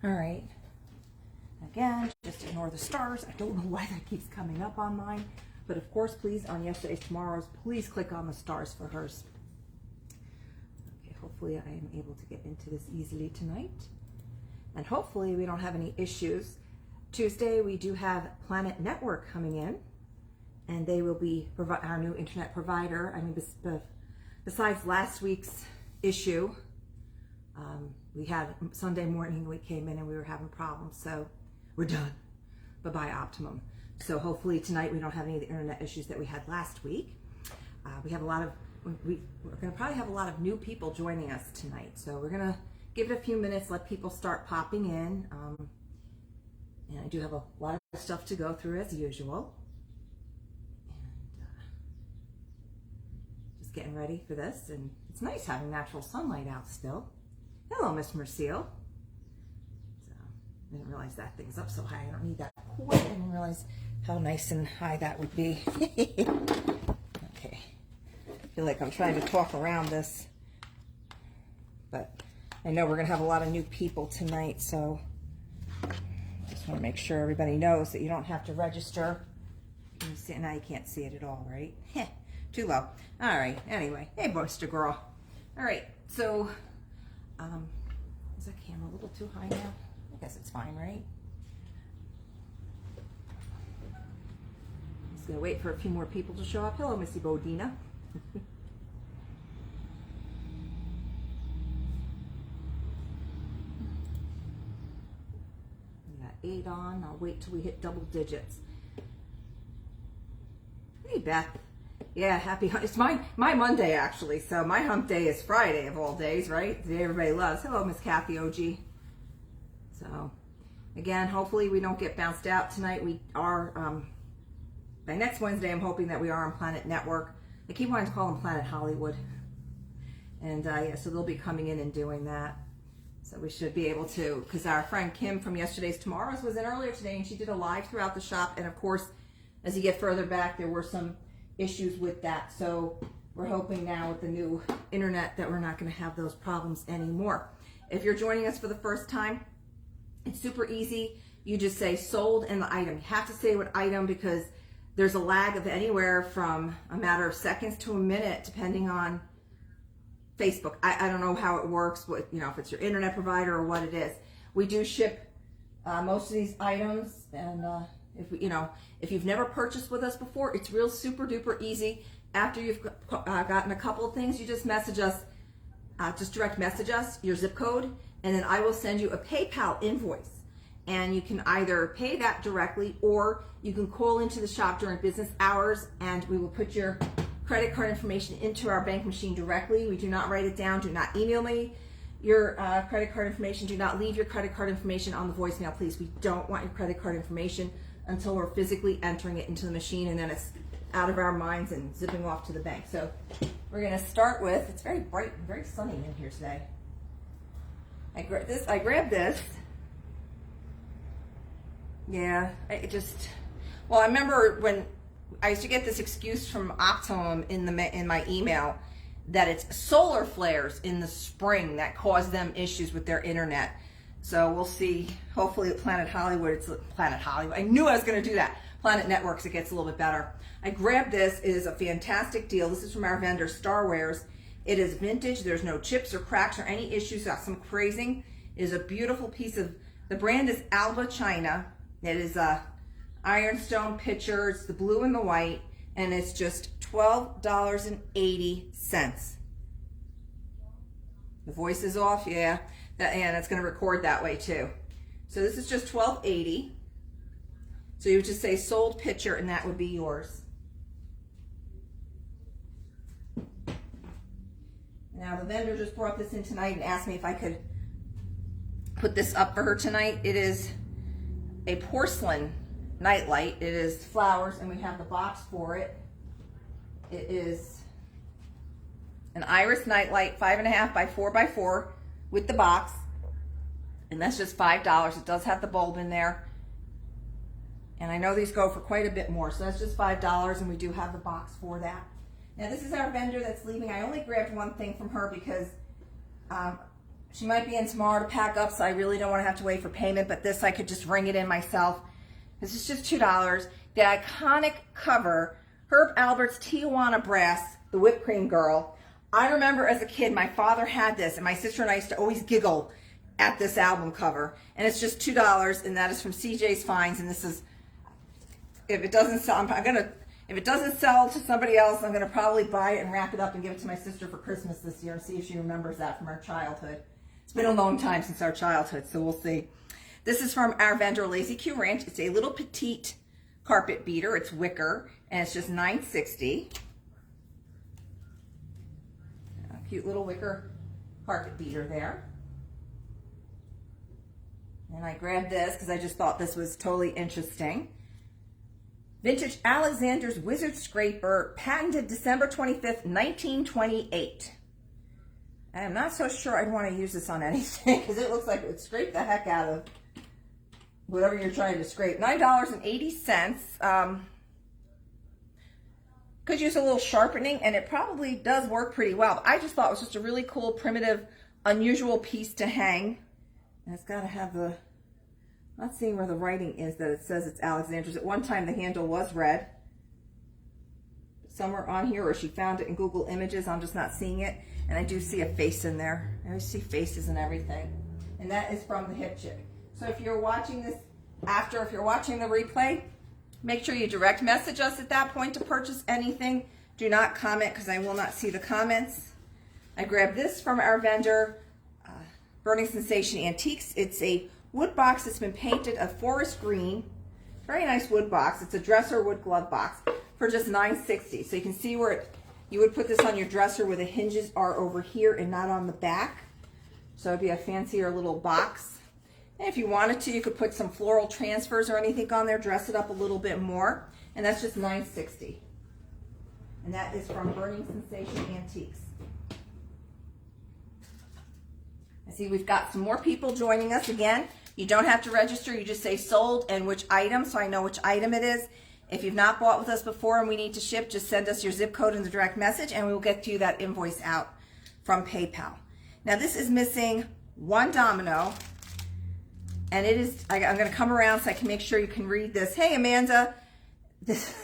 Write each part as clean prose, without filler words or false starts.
All right. Again, just ignore the stars. I don't know why that keeps coming up on mine. But of course, please, on yesterday's, tomorrow's, please click on the stars for hers. Okay, hopefully I am able to get into this easily tonight. And hopefully we don't have any issues. Tuesday, we do have Planet Network coming in. And they will be our new internet provider. I mean, besides last week's issue, we had Sunday morning, we came in and we were having problems. So we're done. Bye-bye, Optimum. So hopefully tonight we don't have any of the internet issues that we had last week. We're going to probably have a lot of new people joining us tonight. So we're going to give it a few minutes, let people start popping in. And I do have a lot of stuff to go through as usual. And just getting ready for this. And it's nice having natural sunlight out still. Hello, Miss Mercille. I didn't realize that thing's up so high. I don't need that quite. I didn't realize how nice and high that would be. Okay. I feel like I'm trying to talk around this. But I know we're going to have a lot of new people tonight, so I just want to make sure everybody knows that you don't have to register. Can you see? Now you can't see it at all, right? Too low. All right. Anyway. Hey, Buster Girl. All right. So, is that camera a little too high now? I guess it's fine, right? Just gonna wait for a few more people to show up. Hello, Missy Bodina. We got 8 on. I'll wait till we hit double digits. Hey, Beth. Yeah, happy hump. It's my Monday, actually. So my hump day is Friday of all days, right? The day everybody loves. Hello, Miss Kathy OG. So, again, hopefully we don't get bounced out tonight. We are, by next Wednesday, I'm hoping that we are on Planet Network. I keep wanting to call them Planet Hollywood. And, yeah, so they'll be coming in and doing that. So we should be able to, because our friend Kim from yesterday's Tomorrow's was in earlier today, and she did a live throughout the shop. And, of course, as you get further back, there were some issues with that. So we're hoping now with the new internet that we're not going to have those problems anymore. If you're joining us for the first time, it's super easy. You just say sold and the item. You have to say what item because there's a lag of anywhere from a matter of seconds to a minute, depending on Facebook. I don't know how it works, what, if it's your internet provider or what it is. We do ship most of these items, and if you've never purchased with us before, it's real super duper easy. After you've gotten a couple of things, you just message us, just direct message us your zip code. And then I will send you a PayPal invoice. And you can either pay that directly or you can call into the shop during business hours and we will put your credit card information into our bank machine directly. We do not write it down. Do not email me your credit card information. Do not leave your credit card information on the voicemail, please. We don't want your credit card information until we're physically entering it into the machine and then it's out of our minds and zipping off to the bank. So we're going to start with, it's very bright and very sunny in here today. I grabbed this. Yeah, I remember when I used to get this excuse from Optimum in my email that it's solar flares in the spring that cause them issues with their internet. So we'll see. Hopefully at Planet Hollywood, it's Planet Hollywood. I knew I was going to do that. Planet Networks, it gets a little bit better. I grabbed this. It is a fantastic deal. This is from our vendor, Starwares. It is vintage. There's no chips or cracks or any issues. Got some crazing. It is a beautiful piece of, the brand is Alba China. It is a ironstone pitcher. It's the blue and the white. And it's just $12.80. The voice is off, yeah. And it's going to record that way too. So this is just $12.80. So you would just say sold pitcher and that would be yours. Now the vendor just brought this in tonight and asked me if I could put this up for her tonight. It is a porcelain nightlight. It is flowers and we have the box for it. It is an iris nightlight, 5.5 by 4 by 4 with the box. And that's just $5. It does have the bulb in there. And I know these go for quite a bit more. So that's just $5 and we do have the box for that. Now this is our vendor that's leaving. I only grabbed one thing from her because She might be in tomorrow to pack up, so I really don't want to have to wait for payment, but this I could just ring it in myself. This is just $2. The iconic cover, Herb Albert's Tijuana Brass, the whipped cream girl. I remember as a kid, my father had this, and my sister and I used to always giggle at this album cover. And it's just $2, and that is from CJ's Finds, and this is, if it doesn't sell, if it doesn't sell to somebody else, I'm gonna probably buy it and wrap it up and give it to my sister for Christmas this year and see if she remembers that from our childhood. It's been a long time since our childhood, so we'll see. This is from our vendor, Lazy Q Ranch. It's a little petite carpet beater. It's wicker, and it's just $9.60. A cute little wicker carpet beater there. And I grabbed this because I just thought this was totally interesting. Vintage Alexander's Wizard Scraper, patented December 25th, 1928. I'm not so sure I'd want to use this on anything because it looks like it would scrape the heck out of whatever you're trying to scrape. $9.80. Could use a little sharpening, and it probably does work pretty well. But I just thought it was just a really cool, primitive, unusual piece to hang. And it's got to have the, not seeing where the writing is that it says it's Alexander's. At one time the handle was red. Somewhere on here, or she found it in Google Images. I'm just not seeing it. And I do see a face in there. I always see faces and everything. And that is from the hip chip. So if you're watching this if you're watching the replay, make sure you direct message us at that point to purchase anything. Do not comment because I will not see the comments. I grabbed this from our vendor, Burning Sensation Antiques. It's a wood box that's been painted a forest green. Very nice wood box. It's a dresser wood glove box for just $9.60. So you can see where you would put this on your dresser where the hinges are over here and not on the back. So it'd be a fancier little box. And if you wanted to, you could put some floral transfers or anything on there, dress it up a little bit more. And that's just $9.60. And that is from Burning Sensation Antiques. I see we've got some more people joining us again. You don't have to register. You just say sold and which item, so I know which item it is. If you've not bought with us before and we need to ship, just send us your zip code in the direct message and we will get you that invoice out from PayPal. Now this is missing one domino, and it is, I'm going to come around so I can make sure you can read this. Hey Amanda, this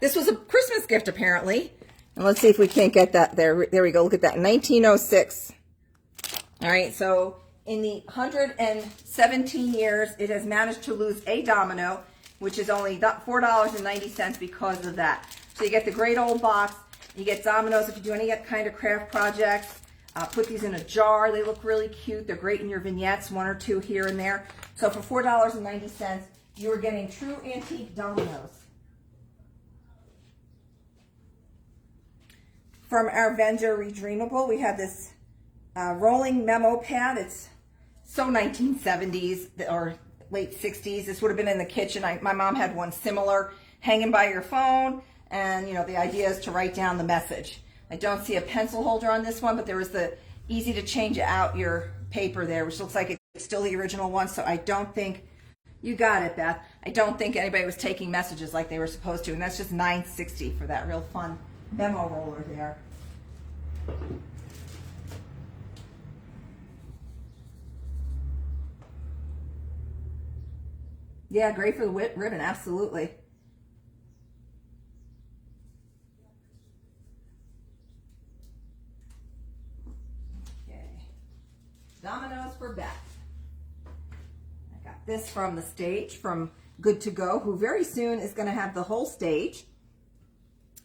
was a Christmas gift apparently. And let's see if we can't get that there. There we go. Look at that, 1906. All right, so in the 117 years, it has managed to lose a domino, which is only $4.90 because of that. So you get the great old box. You get dominoes if you do any kind of craft projects. Put these in a jar. They look really cute. They're great in your vignettes, one or two here and there. So for $4.90, you are getting true antique dominoes. From our vendor, Redreamable, we have this rolling memo pad. It's so 1970s or late 60s. This would have been in the kitchen. My mom had one similar, hanging by your phone, and you know the idea is to write down the message. I don't see a pencil holder on this one, but there was the easy to change out your paper there, which looks like it's still the original one. So I don't think, you got it, Beth, I don't think anybody was taking messages like they were supposed to, and that's just $9.60 for that real fun memo roller there. Yeah, great for the ribbon, absolutely. Okay. Dominoes for Beth. I got this from the stage, from Good to Go, who very soon is going to have the whole stage.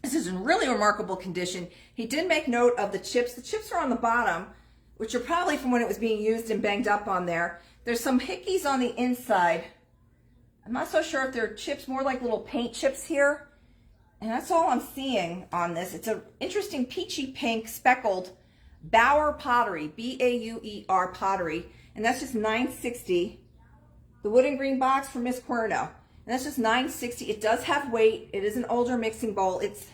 This is in really remarkable condition. He did make note of the chips. The chips are on the bottom, which are probably from when it was being used and banged up on there. There's some hickeys on the inside. I'm not so sure if they're chips, more like little paint chips here. And that's all I'm seeing on this. It's an interesting peachy pink speckled Bauer pottery, B-A-U-E-R pottery. And that's just $9.60. The wood and green box for Miss Cuerno. And that's just $9.60. It does have weight. It is an older mixing bowl. It's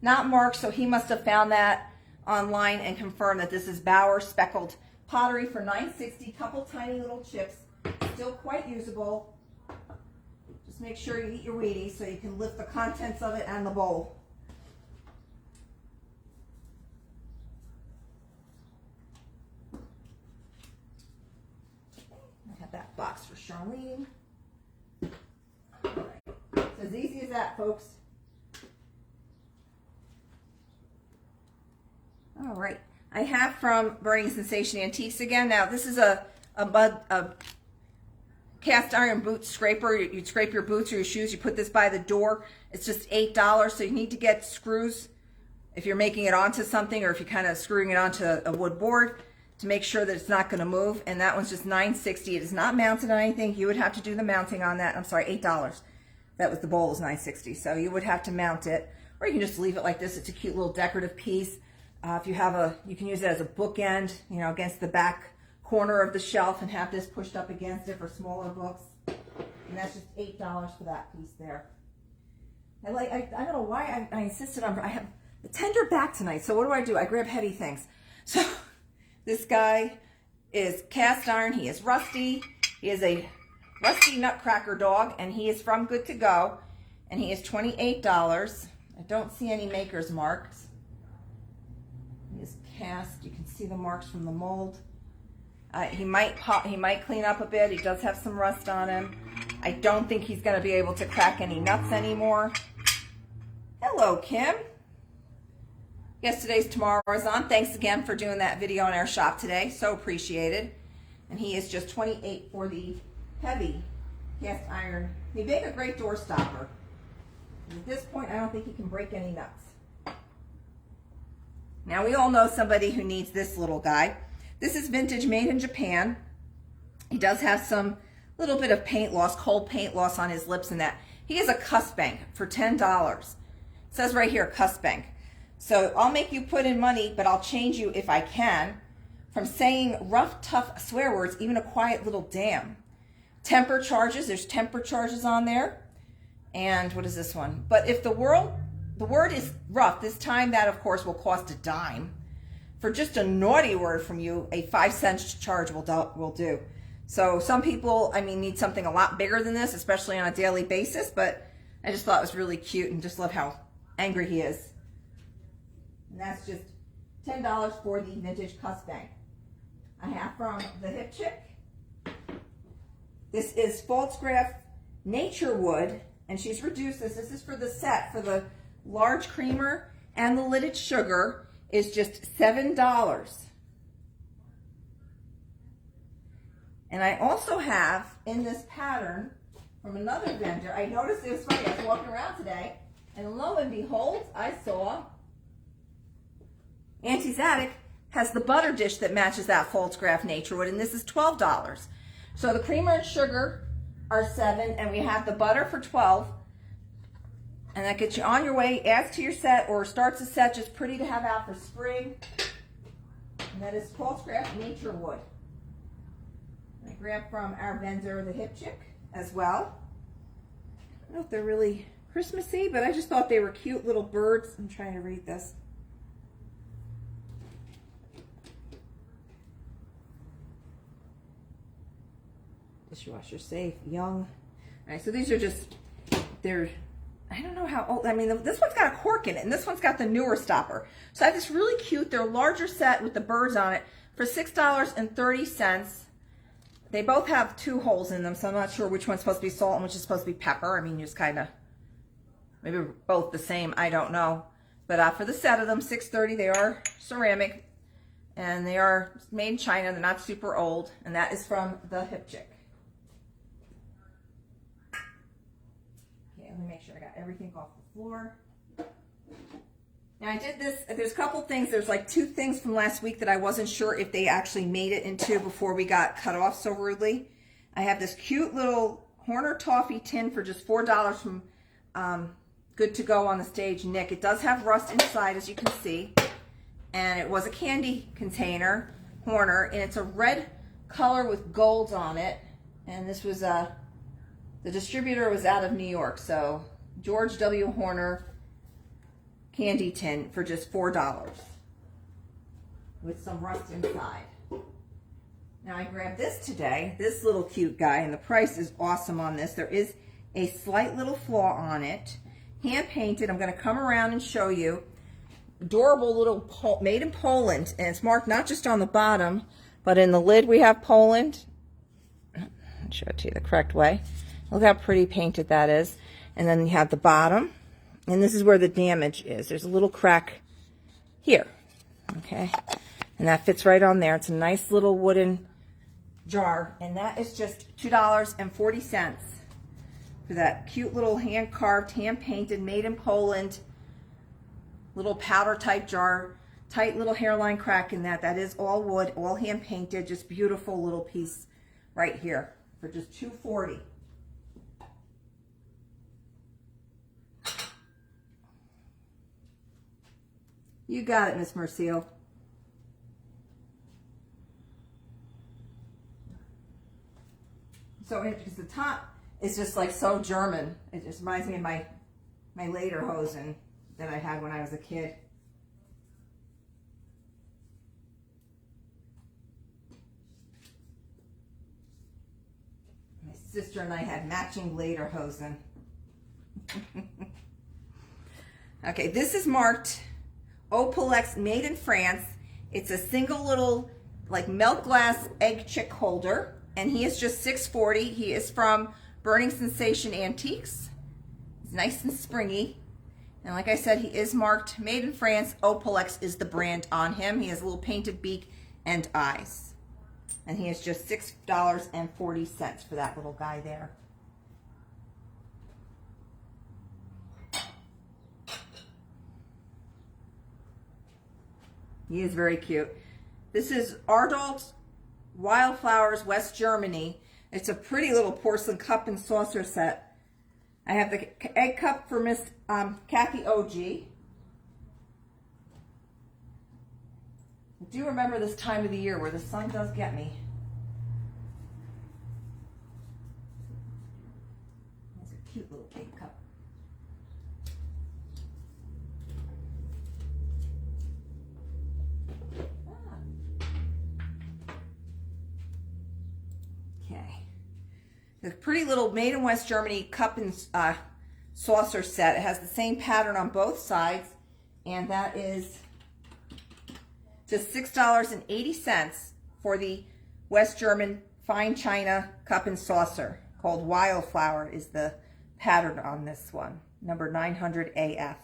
not marked, so he must have found that online and confirmed that this is Bauer speckled pottery for $9.60. Couple tiny little chips. Still quite usable. Just make sure you eat your Wheaties so you can lift the contents of it and the bowl. Charlene. All right. So as easy as that, folks. All right. I have from Burning Sensation Antiques again. Now, this is a cast iron boot scraper. You'd scrape your boots or your shoes. You put this by the door. It's just $8. So you need to get screws if you're making it onto something, or if you're kind of screwing it onto a wood board, to make sure that it's not going to move. And that one's just $9.60. It is not mounted on anything. You would have to do the mounting on that. I'm sorry, $8. That was the bowl was $9.60. So you would have to mount it, or you can just leave it like this. It's a cute little decorative piece. If you have you can use it as a bookend, you know, against the back corner of the shelf, and have this pushed up against it for smaller books. And that's just $8 for that piece there. I don't know why I insisted on, I have a tender back tonight. So what do? I grab heavy things. So this guy is cast iron. He is rusty. He is a rusty nutcracker dog, and he is from Good to Go, and he is $28. I don't see any maker's marks. He is cast. You can see the marks from the mold. He might clean up a bit. He does have some rust on him. I don't think he's going to be able to crack any nuts anymore. Hello, Kim. Yesterday's Tomorrow's on. Thanks again for doing that video in our shop today. So appreciated. And he is just $28 for the heavy cast iron. He'd make a great door stopper. And at this point, I don't think he can break any nuts. Now, we all know somebody who needs this little guy. This is vintage, made in Japan. He does have some little bit of paint loss, cold paint loss on his lips and that. He is a cuss bank for $10. It says right here, cuss bank. So I'll make you put in money, but I'll change you if I can from saying rough, tough swear words, even a quiet little damn. Temper charges, there's temper charges on there. And what is this one? But if the word is rough, this time that of course will cost a dime. For just a naughty word from you, a 5-cent charge will do. So some people, I mean, need something a lot bigger than this, especially on a daily basis, but I just thought it was really cute and just love how angry he is. And that's just $10 for the vintage cuss bank. I have from the Hip Chick. This is Pfaltzgraff Nature Wood, and she's reduced this. This is for the set, for the large creamer and the lidded sugar is just $7. And I also have in this pattern from another vendor, I noticed it was funny, I was walking around today, and lo and behold, I saw Auntie's Attic has the butter dish that matches that Pfaltzgraff Nature Wood, and this is $12. So the creamer and sugar are $7, and we have the butter for $12. And that gets you on your way, adds to your set, or starts a set just pretty to have out for spring. And that is Pfaltzgraff Nature Wood. I grabbed from our vendor, the Hip Chick, as well. I don't know if they're really Christmassy, but I just thought they were cute little birds. I'm trying to read this. Dishwasher safe, young. All right, so these are just, I don't know how old, I mean, this one's got a cork in it, and this one's got the newer stopper. So I have this really cute, they're a larger set with the birds on it for $6.30. They both have 2 holes in them, so I'm not sure which one's supposed to be salt and which is supposed to be pepper. I mean, just kind of, maybe both the same, I don't know. But for the set of them, $6.30, they are ceramic, and they are made in China. They're not super old, and that is from the Hip Chick. Let me make sure I got everything off the floor. Now I did this, there's a couple things, there's like 2 things from last week that I wasn't sure if they actually made it into before we got cut off so rudely. I have this cute little Horner Toffee tin for just $4 from Good to Go on the stage, Nick. It does have rust inside, as you can see. And it was a candy container, Horner, and it's a red color with gold on it. And this was the distributor was out of New York, so George W. Horner candy tin for just $4 with some rust inside. Now I grabbed this today, this little cute guy, and the price is awesome on this. There is a slight little flaw on it, hand painted. I'm going to come around and show you. Adorable little, made in Poland, and it's marked not just on the bottom, but in the lid we have Poland. show it to you the correct way. Look how pretty painted that is. And then you have the bottom, and this is where the damage is. There's a little crack here, okay? And that fits right on there. It's a nice little wooden jar, and that is just $2.40 for that cute little hand-carved, hand-painted, made in Poland, little powder type jar, tight little hairline crack in that. That is all wood, all hand-painted, just beautiful little piece right here for just $2.40. You got it, Miss Mercille. So because the top is just like so German. It just reminds me of my lederhosen that I had when I was a kid. My sister and I had matching lederhosen. Okay, this is marked Opalex, made in France. It's a single little like milk glass egg chick holder, and he is just $6.40. He is from Burning Sensation Antiques. It's nice and springy, and like I said, he is marked made in France. Opalex is the brand on him. He has a little painted beak and eyes, and he is just $6.40 for that little guy there. He is very cute. This is Ardalt Wildflowers, West Germany. It's a pretty little porcelain cup and saucer set. I have the egg cup for Miss Kathy OG. I do remember this time of the year where the sun does get me. That's a cute little egg cup. The pretty little made in West Germany cup and saucer set. It has the same pattern on both sides, and that is just $6.80 for the West German fine china cup and saucer. Called Wildflower is the pattern on this one, number 900 AF.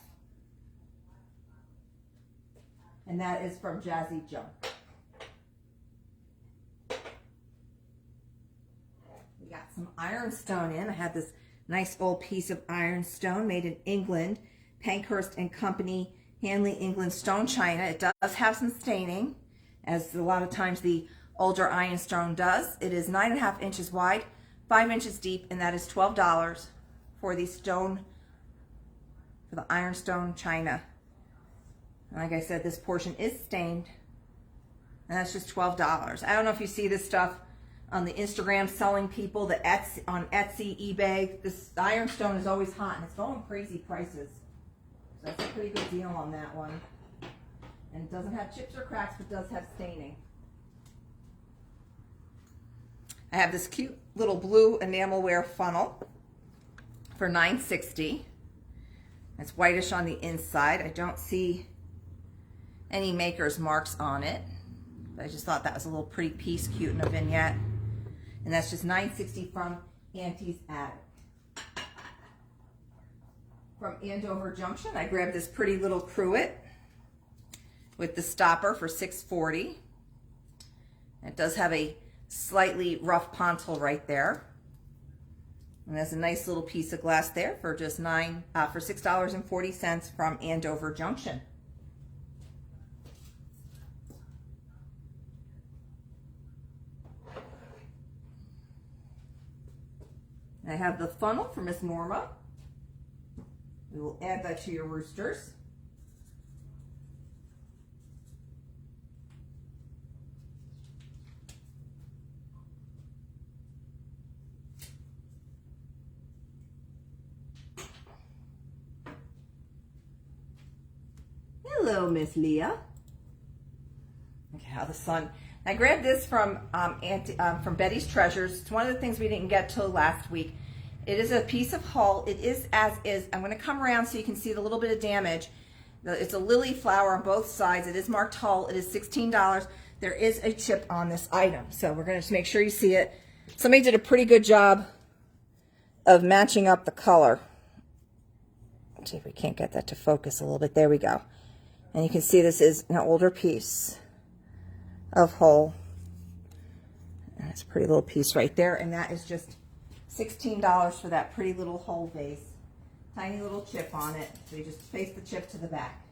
And that is from Jazzy Junk. Got some ironstone in. I had this nice old piece of ironstone made in England, Pankhurst and Company, Hanley, England stone china. It does have some staining, as a lot of times the older ironstone does. It is 9.5 inches wide, 5 inches deep, and that is $12 for the stone, for the ironstone china. And like I said, this portion is stained, and that's just $12. I don't know if you see this stuff on the Instagram selling people, the Etsy, on Etsy, eBay. This ironstone is always hot, and it's going crazy prices. So that's a pretty good deal on that one. And it doesn't have chips or cracks, but does have staining. I have this cute little blue enamelware funnel for $9.60. It's whitish on the inside. I don't see any maker's marks on it, but I just thought that was a little pretty piece, cute in a vignette. And that's just $9.60 from Auntie's Attic. From Andover Junction, I grabbed this pretty little cruet with the stopper for $6.40. It does have a slightly rough pontil right there. And there's a nice little piece of glass there for just $6.40 from Andover Junction. I have the funnel for Miss Norma. We will add that to your roosters. Hello, Miss Leah. Look at how the sun. I grabbed this from Betty's Treasures. It's one of the things we didn't get till last week. It is a piece of hull. It is as is. I'm going to come around so you can see the little bit of damage. It's a lily flower on both sides. It is marked hull. It is $16. There is a chip on this item, so we're going to just make sure you see it. Somebody did a pretty good job of matching up the color. Let's see if we can't get that to focus a little bit. There we go. And you can see this is an older piece of whole. And it's a pretty little piece right there. And that is just $16 for that pretty little whole vase. Tiny little chip on it. So you just face the chip to the back.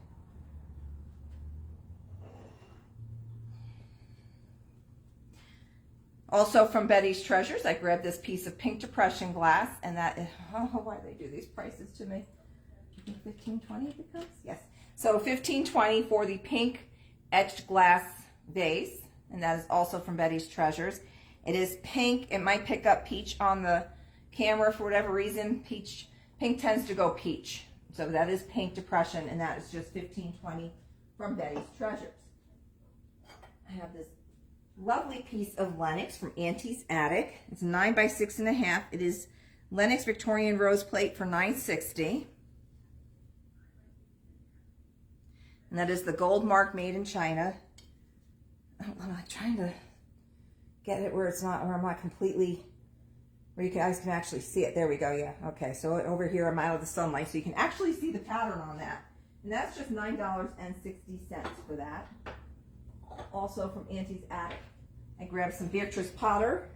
Also from Betty's Treasures, I grabbed this piece of pink depression glass, and that is, oh, why they do these prices to me? $15.20 it becomes? Yes. So $15.20 for the pink etched glass vase, and that is also from Betty's Treasures. It is pink. It might pick up peach on the camera for whatever reason. Pink tends to go peach. So that is pink depression, and that is just $15.20 from Betty's Treasures. I have this lovely piece of Lenox from Auntie's Attic. It's 9 by 6.5. It is Lenox Victorian rose plate for $9.60. And that is the gold mark made in China. I'm trying to get it where it's not, where I'm not completely, where you guys can actually see it. There we go. Yeah. Okay. So over here, I'm out of the sunlight, so you can actually see the pattern on that. And that's just $9.60 for that. Also from Auntie's Attic, I grabbed some Beatrice Potter,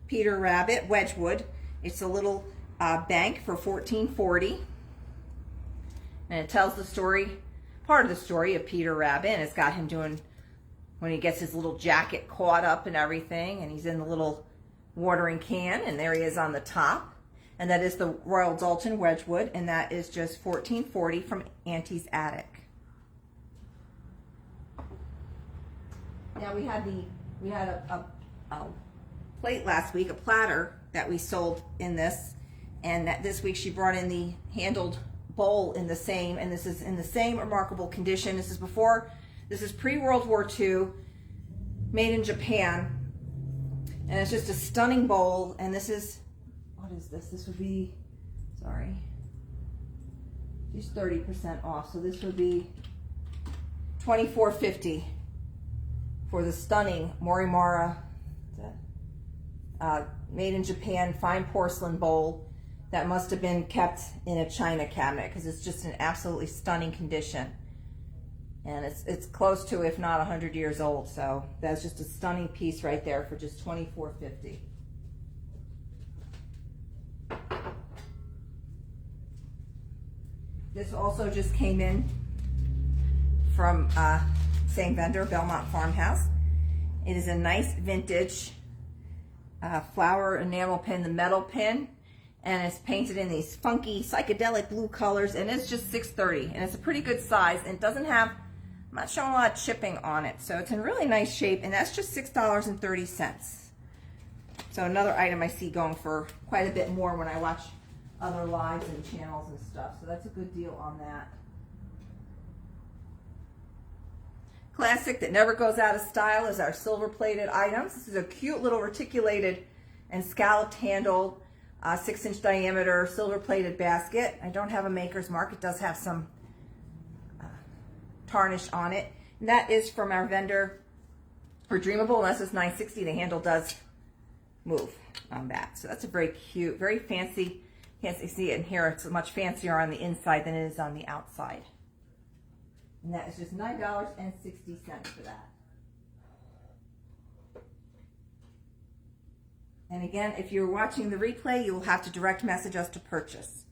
Peter Rabbit, Wedgwood. It's a little bank for $14.40. And it tells the story, part of the story of Peter Rabbit. And it's got him doing, when he gets his little jacket caught up and everything, and he's in the little watering can, and there he is on the top. And that is the Royal Doulton Wedgwood, and that is just $14.40 from Auntie's Attic. Now we had a plate last week, a platter that we sold in this, and that this week she brought in the handled bowl in the same, and this is in the same remarkable condition. This is pre-World War II, made in Japan, and it's just a stunning bowl. And this is, what is this? This would be, sorry, she's 30% off, so this would be $24.50. For the stunning Morimura made in Japan fine porcelain bowl that must have been kept in a china cabinet, because it's just an absolutely stunning condition. And it's close to, if not 100 years old. So that's just a stunning piece right there for just $24.50. This also just came in from same vendor, Belmont Farmhouse. It is a nice vintage flower enamel pin, the metal pin, and it's painted in these funky psychedelic blue colors, and it's just $6.30, and it's a pretty good size, and it doesn't have, I'm not showing a lot of chipping on it, so it's in really nice shape, and that's just $6.30. So another item I see going for quite a bit more when I watch other lives and channels and stuff, so that's a good deal on that. Classic that never goes out of style is our silver plated items. This is a cute little reticulated and scalloped handled 6-inch diameter silver plated basket. I don't have a maker's mark. It does have some tarnish on it. And that is from our vendor Redeemable, and that's just $9.60. The handle does move on that. So that's a very cute, very fancy. You can't see it in here. It's much fancier on the inside than it is on the outside. And that is just $9.60 for that. And again, if you're watching the replay, you will have to direct message us to purchase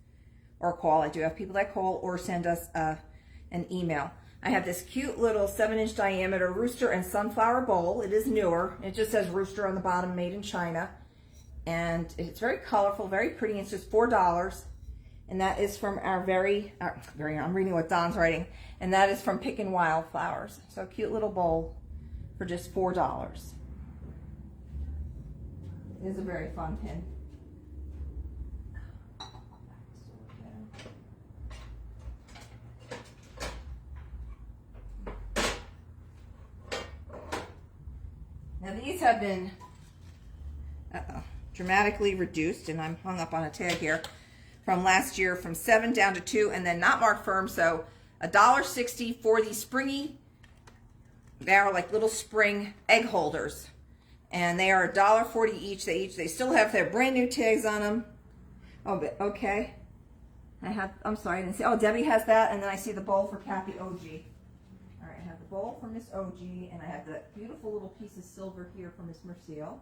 or call. I do have people that call or send us an email. I have this cute little 7-inch diameter rooster and sunflower bowl. It is newer. It just says rooster on the bottom, made in China. And it's very colorful, very pretty. It's just $4. And that is from our I'm reading what Don's writing. And that is from Pickin' Wildflowers. So a cute little bowl for just $4. It is a very fun pin. Now these have been dramatically reduced, and I'm hung up on a tag here, from last year from 7 down to 2, and then not marked firm, so $1.60 for these springy, they are like little spring egg holders. And they are $1.40 each. They still have their brand new tags on them. Oh, but okay. I'm sorry, I didn't see. Oh, Debbie has that, and then I see the bowl for Kathy OG. All right, I have the bowl for Miss OG, and I have the beautiful little piece of silver here for Miss Merciel.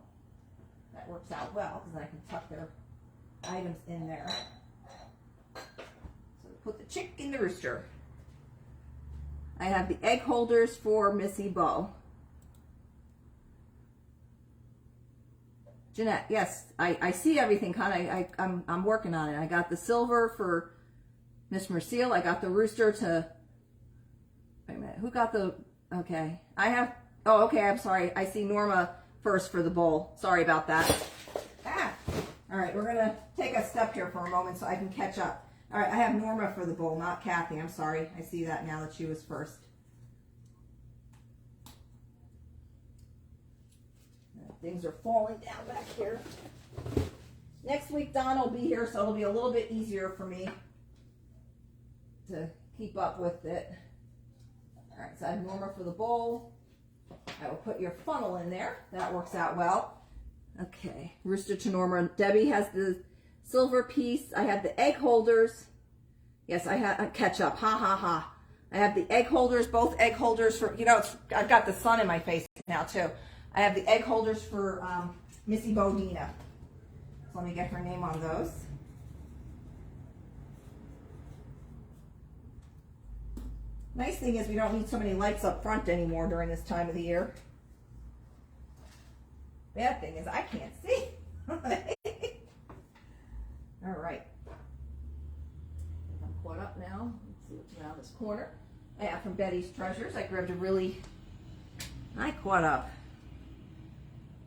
That works out well, because I can tuck their items in there. So put the chick in the rooster. I have the egg holders for Missy Bo. Jeanette, yes, I see everything, Con. I'm working on it. I got the silver for Miss Merciel. I got the rooster to, wait a minute, who got the, okay. I have, oh, okay, I'm sorry. I see Norma first for the bowl. Sorry about that. All right, we're going to take a step here for a moment so I can catch up. All right, I have Norma for the bowl, not Kathy. I'm sorry. I see that now that she was first. Things are falling down back here. Next week, Don will be here, so it'll be a little bit easier for me to keep up with it. All right, so I have Norma for the bowl. I will put your funnel in there. That works out well. Okay, rooster to Norma. Debbie has the silver piece. I have the egg holders. Yes, I have catch up. Ha ha ha. I have the egg holders, both egg holders for, you know, I've got the sun in my face now too. I have the egg holders for Missy Bodina. So let me get her name on those. Nice thing is we don't need so many lights up front anymore during this time of the year. Bad thing is I can't see. All right. I'm caught up now. Let's see what's around this corner. I have from Betty's Treasures. I grabbed I caught up.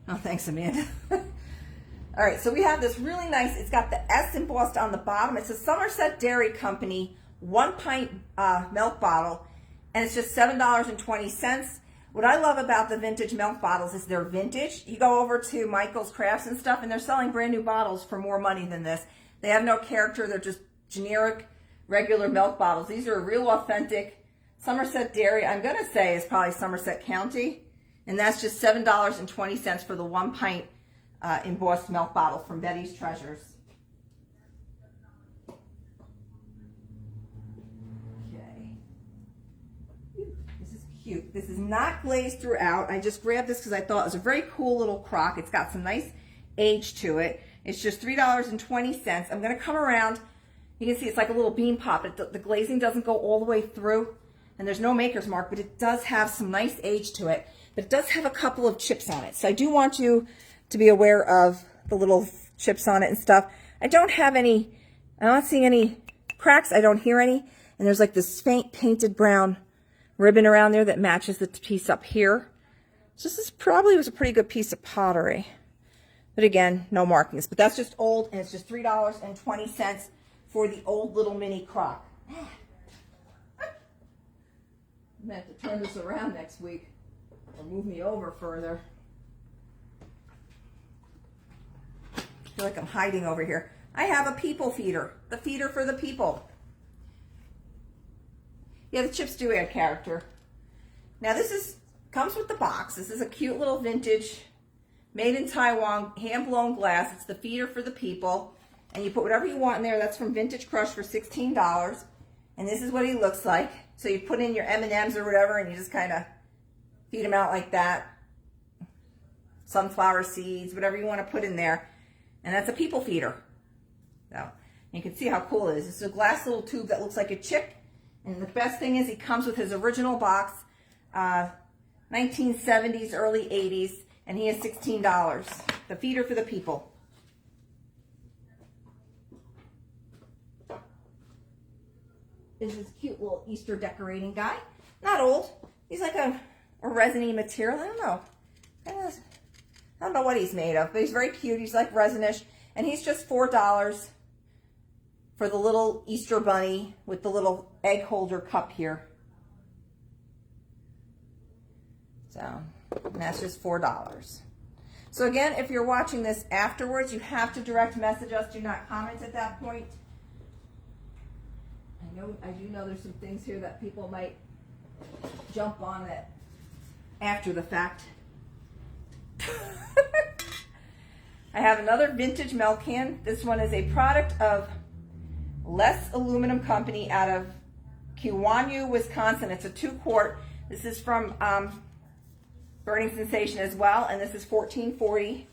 Oh, thanks, Amanda. All right, so we have this really nice, it's got the S embossed on the bottom. It's a Somerset Dairy Company 1 pint milk bottle, and it's just $7.20. What I love about the vintage milk bottles is they're vintage. You go over to Michael's Crafts and stuff, and they're selling brand new bottles for more money than this. They have no character. They're just generic, regular milk bottles. These are real authentic Somerset Dairy. I'm going to say is probably Somerset County. And that's just $7.20 for the 1 pint embossed milk bottle from Betty's Treasures. Okay. This is cute. This is not glazed throughout. I just grabbed this because I thought it was a very cool little crock. It's got some nice age to it. It's just $3.20. I'm going to come around. You can see it's like a little bean pop. The glazing doesn't go all the way through. And there's no maker's mark, but it does have some nice age to it. But it does have a couple of chips on it. So I do want you to be aware of the little chips on it and stuff. I'm not seeing any cracks. I don't hear any. And there's like this faint painted brown ribbon around there that matches the piece up here. So this probably was a pretty good piece of pottery. But again, no markings. But that's just old, and it's just $3.20 for the old little mini crock. I'm going to have to turn this around next week. Or move me over further. I feel like I'm hiding over here. I have a people feeder. The feeder for the people. Yeah, the chips do add character. Now this comes with the box. This is a cute little vintage, made in Taiwan, hand-blown glass. It's the feeder for the people. And you put whatever you want in there. That's from Vintage Crush for $16. And this is what he looks like. So you put in your M&Ms or whatever, and you just kind of feed them out like that. Sunflower seeds, whatever you want to put in there. And that's a people feeder. So you can see how cool it is. It's a glass little tube that looks like a chick. And the best thing is he comes with his original box, 1970s, early 80s, and he is $16. The feeder for the people. This is a cute little Easter decorating guy. Not old. He's like a resiny material. I don't know. I don't know what he's made of, but he's very cute. He's like resinish. And he's just $4 for the little Easter bunny with the little egg holder cup here. So, and that's just $4. So again, if you're watching this afterwards, you have to direct message us. Do not comment at that point. I do know there's some things here that people might jump on that after the fact. I have another vintage milk can. This one is a product of Less Aluminum Company out of Kewanee, Wisconsin. It's a 2-quart. This is from Burning Sensation as well, and this is $14.40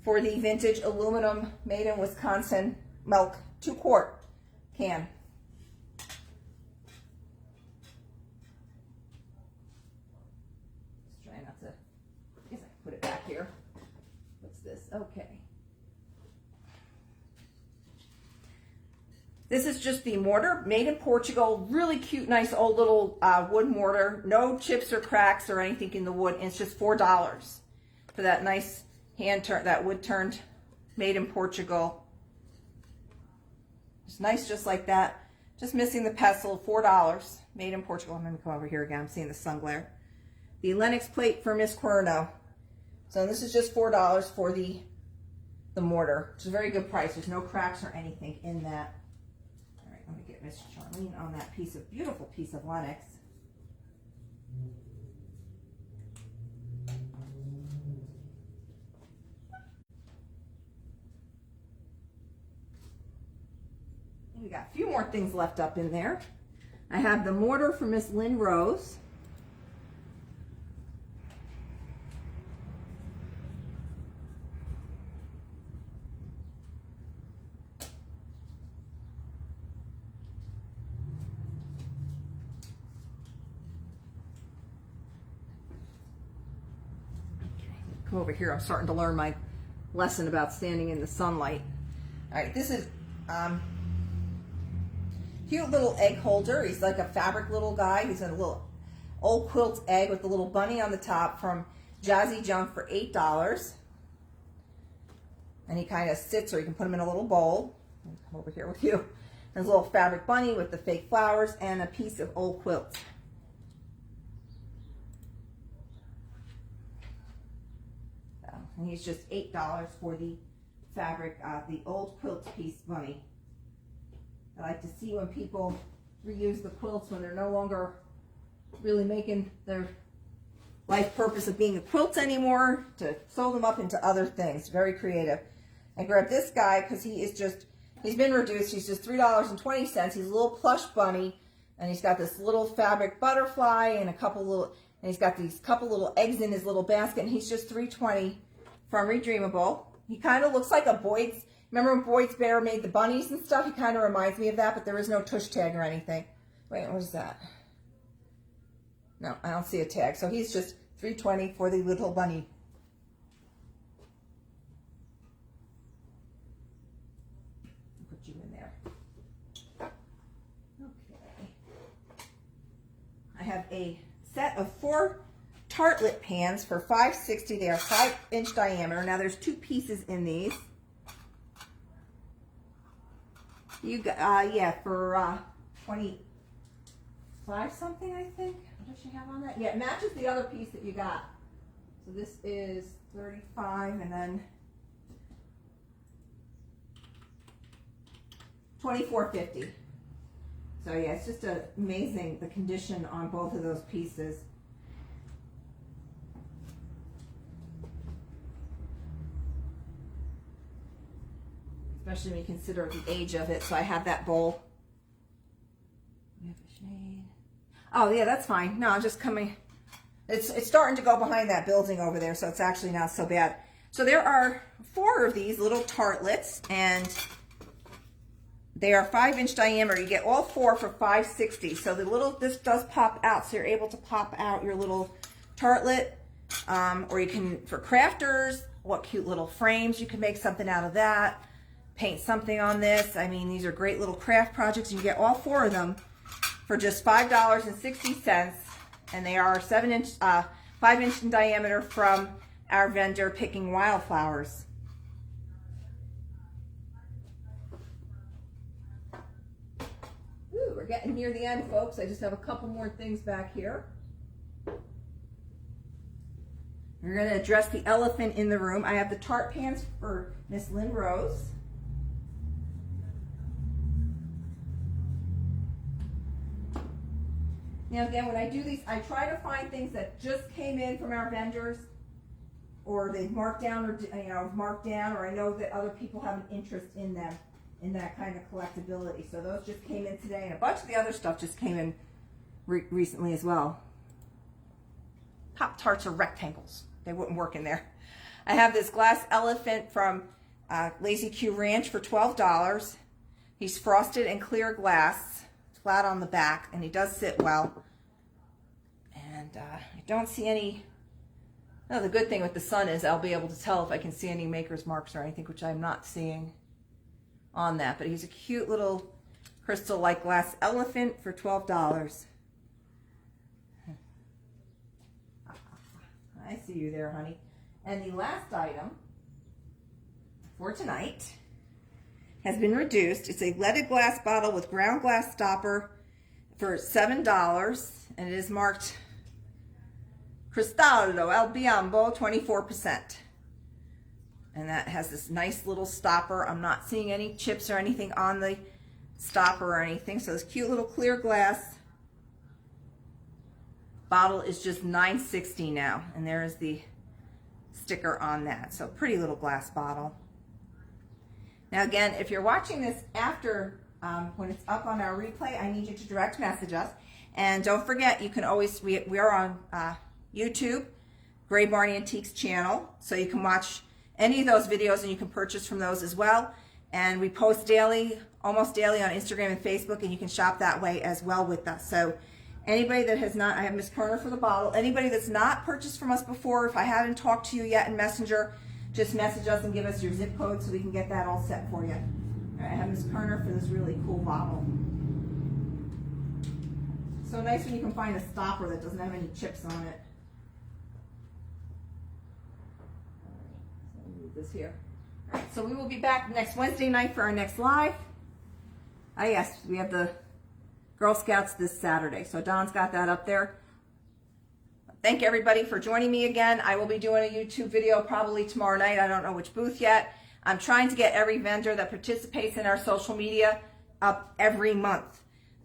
for the vintage aluminum made in Wisconsin milk 2-quart can. Just try not to, I guess I can put it back here. What's this? Okay. This is just the mortar, made in Portugal. Really cute, nice old little wood mortar. No chips or cracks or anything in the wood. And it's just $4 for that nice hand turn, that wood turned, made in Portugal. It's nice just like that. Just missing the pestle, $4, made in Portugal. I'm gonna come over here again, I'm seeing the sun glare. The Lennox plate for Miss Cuerno. So this is just $4 for the mortar, which is a very good price. There's no cracks or anything in that. Let me get Miss Charlene on that beautiful piece of Lennox. And we got a few more things left up in there. I have the mortar for Miss Lynn Rose. Come over here. I'm starting to learn my lesson about standing in the sunlight. All right, this is cute little egg holder. He's like a fabric little guy. He's a little old quilt egg with the little bunny on the top from Jazzy Junk for $8. And he kind of sits, or you can put him in a little bowl. I'll come over here with you. There's a little fabric bunny with the fake flowers and a piece of old quilt. And he's just $8 for the fabric, the old quilt piece bunny. I like to see when people reuse the quilts when they're no longer really making their life purpose of being a quilt anymore, to sew them up into other things. Very creative. I grabbed this guy because he's been reduced. He's just $3.20. He's a little plush bunny, and he's got this little fabric butterfly and he's got these couple little eggs in his little basket, and he's just $3.20. From Redreamable. He kind of looks like a Boyd's. Remember when Boyd's Bear made the bunnies and stuff? He kind of reminds me of that, but there is no tush tag or anything. Wait, what is that? No, I don't see a tag. So he's just $3.20 for the little bunny. Put you in there. Okay. I have a set of 4 tartlet pans for $5.60. They are 5-inch diameter. Now there's 2 pieces in these. You got yeah, for 25 something, I think. What does she have on that? Yeah, it matches the other piece that you got. So this is 35 and then $24.50. So yeah, it's just amazing the condition on both of those pieces. Especially when you consider the age of it. So I have that bowl. We have a shade. Oh yeah, that's fine. No, I'm just coming. It's starting to go behind that building over there, so it's actually not so bad. So there are 4 of these little tartlets, and they are 5-inch diameter. You get all 4 for $5.60. So this does pop out, so you're able to pop out your little tartlet, or you can, for crafters, what cute little frames. You can make something out of that. Paint something on this. I mean, these are great little craft projects. You get all 4 of them for just $5.60, and they are 5-inch in diameter from our vendor Picking Wildflowers. Ooh, we're getting near the end, folks. I just have a couple more things back here. We're going to address the elephant in the room. I have the tart pans for Miss Lynn Rose. Now again, when I do these, I try to find things that just came in from our vendors. or they've marked down, or marked down, or I know that other people have an interest in them, in that kind of collectability. So those just came in today, and a bunch of the other stuff just came in recently as well. Pop-Tarts are rectangles. They wouldn't work in there. I have this glass elephant from Lazy Q Ranch for $12. He's frosted and clear glass, flat on the back, and he does sit well. And I don't see any. No, the good thing with the sun is I'll be able to tell if I can see any maker's marks or anything, which I'm not seeing on that. But he's a cute little crystal-like glass elephant for $12. I see you there, honey. And the last item for tonight has been reduced. It's a leaded glass bottle with ground glass stopper for $7, and it is marked Cristallo al Biombo 24%. And that has this nice little stopper. I'm not seeing any chips or anything on the stopper or anything. So this cute little clear glass bottle is just $9.60 now, and there is the sticker on that. So pretty little glass bottle. Now again, if you're watching this after when it's up on our replay, I need you to direct message us. And don't forget, you can always, we are on YouTube, Gray Barney Antiques channel, so you can watch any of those videos and you can purchase from those as well. And we post daily, almost daily on Instagram and Facebook, and you can shop that way as well with us. So anybody that has not, I have Miss Kerner for the bottle. Anybody that's not purchased from us before, if I haven't talked to you yet in Messenger, just message us and give us your zip code so we can get that all set for you. All right, I have Miss Kerner for this really cool bottle. So nice when you can find a stopper that doesn't have any chips on it. So let me move this here. All right, so we will be back next Wednesday night for our next live. Ah, yes, we have the Girl Scouts this Saturday. So Don's got that up there. Thank everybody for joining me again. I will be doing a YouTube video probably tomorrow night. I don't know which booth yet. I'm trying to get every vendor that participates in our social media up every month.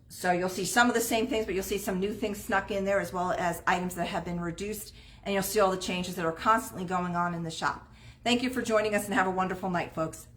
So you'll see some of the same things, but you'll see some new things snuck in there, as well as items that have been reduced. And you'll see all the changes that are constantly going on in the shop. Thank you for joining us, and have a wonderful night, folks.